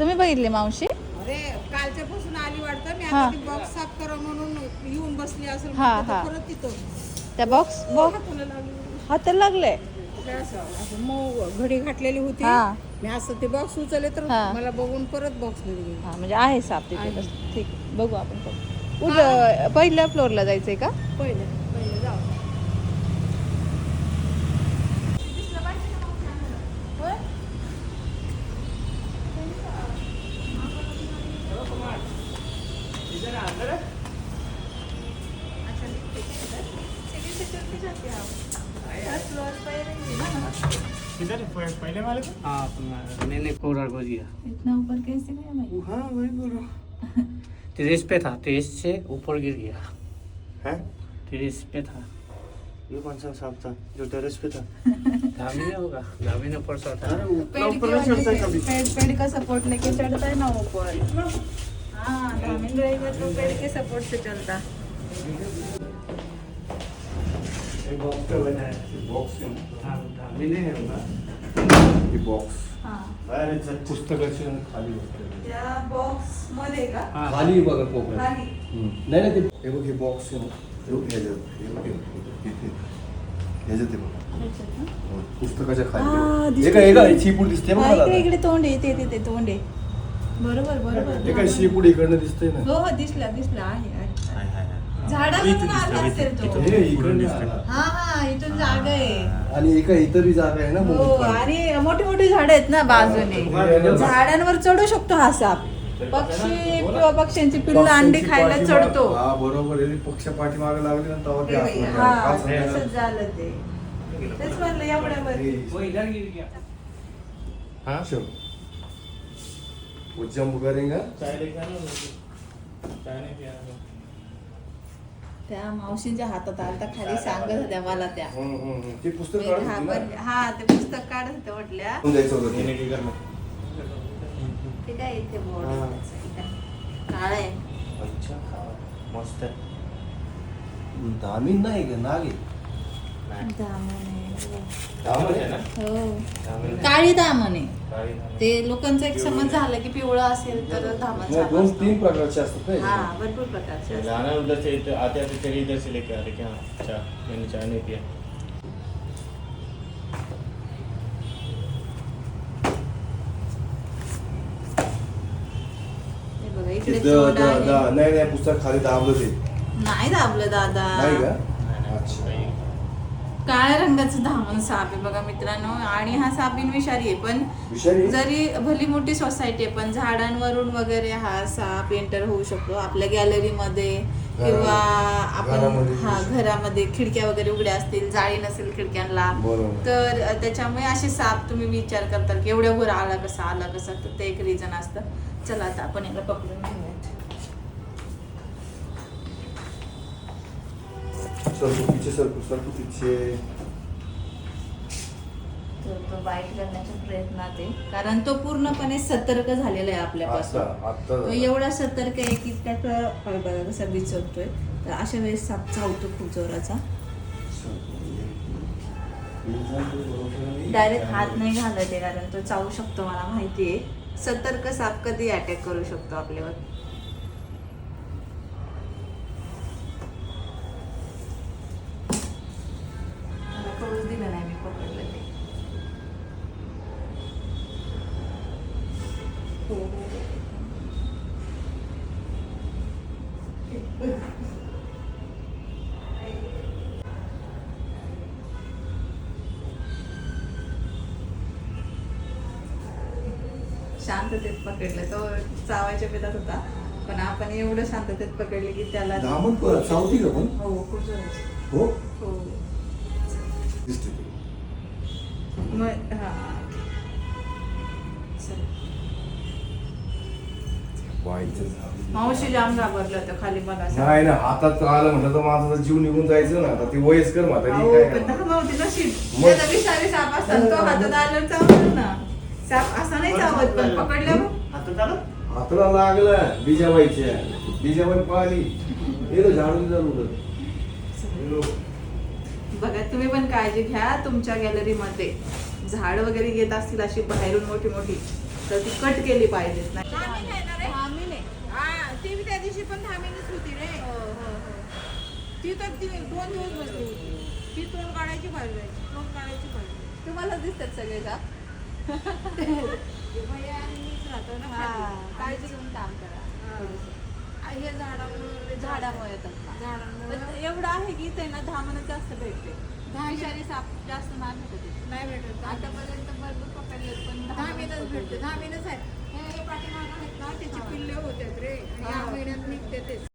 तुम्ही बघितले मावशी? अरे कालच्या पासून आली वाटतं मी हा. आता ती बॉक्स साफ करा म्हणून येऊन बसली असेल हा, म्हटलं तर हा. परत तिथं त्या बॉक्स हाताला लागली. हाताला लागले. असं मग घडी घातलेली होती हा. मी असं ते बॉक्स उचलले तर हा. मला बघून परत बॉक्स मध्ये गेली. हा म्हणजे आहे साप तिथे आहे. तसं. ठीक आहे, बघू आपण पहिल्या फ्लोअरला जायचंय का? पहिले पहिले जाऊ होय. किधर है? पहले वाले पे? हाँ मैंने कोरर को दिया। इतना ऊपर कैसे गया भाई? हाँ वही बोलो। टेरेस पे था, टेरेस से ऊपर गिर गया। है टेरेस पे था। ये कौन सा सांप था जो टेरेस पे था? धामी ने होगा, धामी ने ऊपर चढ़ा था। अरे पेड़ ऊपर के नहीं चढ़ता है वजह कभी। से पेड़ का सपोर्ट लेके चढ़ता है ना ऊपर। हाँ धामिन रहेगा तो पेड़ के सपोर्ट से चलता। ये बॉक्स पे बना है। बॉक्स हाँ, धामी ने होगा। ये बॉक्स हाँ अरे पुस्तकाची खाली होते त्या बॉक्स मध्ये का? हाँ, खाली बघा कोपऱ्यात खाली. नाही नाही ते हे बघ हे बॉक्स आहे ना हे बघ ह्याच्यात ते बघ पुस्तकाच्या हा, खाली दिसतंय. हे काय चिपूड दिसते बघ हा, मला इकडे इकडे तोंड आहे ते तोंड आहे. बरोबर बरोबर. हे काय शिपूड इकडनं दिसतंय ना हो हो दिसला आहे. झाडावरून आला असेल तो. हे इकडनं आला. हा हा इथून जागा आहे. आणि एका इथं बी जागा आहे ना हो म्हणून पण. आणि मोठी मोठी झाडं आहेत ना बाजूने. झाडांवर चढू शकतो हा साप. पक्षी किंवा पक्ष्यांची पिल्लं अंडी खायला चढतो. हा बरोबर आहे पक्ष पाठीमागे लागले ना तेव्हा ते आतमध्ये हा आले. काल संध्याकाळी- तसंच झालं ते. तेच म्हणलं एवढ्यावर. वो इधर गिर गया। हाँ चलो वो जंप करेगा चाय लेके आना मुझे। चाय नहीं पिया तो। त्या मावशींच्या हातात आलता खाली सांगत होत्या मला त्या. ते पुस्तक मी काढत होती ना? हा ते पुस्तक काढत होते म्हटल्या. कोण द्यायचं होतं ते? लेने की करना। ते काय इथे बोर्ड हा. काळ आहे. अच्छा, मस्त है। धामीन नाही का नाग आहे दामन आहे. दामन है ना? हो दामन है। काळी दामन आहे. काळी दामन। ते लोकांचा एक समज झाला की पिवळं असेल तर धामन नाही, साप दोन असतो. तीन प्रकारचे असतात ना हा याच्यात. भरपूर प्रकारचे असतात. लाना उधर से आते आते तेरे इधर से लेके आ रहे क्या? अच्छा, मैंने चाय नहीं पिया। हे बघा इकडे ते तोंड आहे. नाही पुस्तक खाली दाबलं ते नाही दाबलं दादा. नाही का नहीं, अच्छा. नहीं। काळ्या रंगाचं धामण साप आहे बघा मित्रांनो. आणि हा साप बिनविषारी आहे पण विषारी जरी भली मोठी सोसायटी आहे पण झाडांवरून वगैरे हा साप एंटर होऊ शकतो आपल्या गॅलरीमध्ये किंवा आपण घरामध्ये हा दिसू. घरामध्ये खिडक्या वगैरे उघड्या असतील जाळी नसेल खिडक्यांना बरोबर. तर त्याच्यामुळे असे साप तुम्ही विचार करताल की एवढ्या वर आला कसा तर ते एक रिझन असतं. चला आता आपण याला पकडून घेऊयात. सरकू पीछे तर तो बाईट करण्याच्या प्रयत्नात आहे कारण तो पूर्णपणे सतर्क झालेला आहे आपल्यापासून. आता तो एवढा सतर्क आहे की त्याचं बघा कसा बिचवतोय. तर अशा वेळेस साप चावतो खूप जोराचा. डायरेक्ट हात नाही घालत आहे कारण तो चावू शकतो मला माहिती आहे. सतर्क साप कधी अटॅक करू शकतो आपल्यावर. मला कळूच दिलं नाही मी पकडलं ते. शांततेत पकडलं तो चावायच्या बेतात होता पण आपण एवढं शांततेत पकडले की त्याला धामण चावती का पण हो खूप जोराची. हो हो दिसते ते. मग हा चल. वाईचं झाड. मावशी जाम घाबरलं होतं खाली बघा नाही ना हातात आलं म्हटलं तर माझा जीव निघून जायचं ना आता ती वयस्कर म्हातारी अहो, काय पण करणार? धामा होती नशीब. मग? त्याचा विषारी साप असतात तो हातात आल्यावर चावणार ना. साप असा नाही चावत पण पकडल्यावर हातात आलं? हाताला लागलं बीजाबाई पाहिली हे झाडून झालं बघा तुम्ही पण काळजी घ्या तुमच्या गॅलरीमध्ये झाड वगैरे येत असतील अशी बाहेरून मोठी मोठी तर ती कट केली पाहिजेत नाही धामी नाही ना रे? धामी नाही. हा ती बी त्या दिवशी पण धामीनच होती रे ती तर ती 2 दिवस बसली होती ती तोंड काढायची बाहेर जायची तोंड काढायची बाहेर जायची. तुम्हाला दिसतात सगळे का भैया आणि मीच राहतो ना खाली. काळजी घेऊन काम करा थोडंसं. हे झाडामुळे झाडामुळे येतात ना. झाडामुळे पण एवढं आहे की ते ना धामणच जास्त भेटते विषारी साप जास्त नाही भेटत इथे. नाही भेटत आतापर्यंत भरपूर पकडले पण धामीनच भेटते धामीनच आहे हे पाठीमागं आहेत ना त्याचे पिल्ले होतात रे आणि या महिन्यात निघते तेच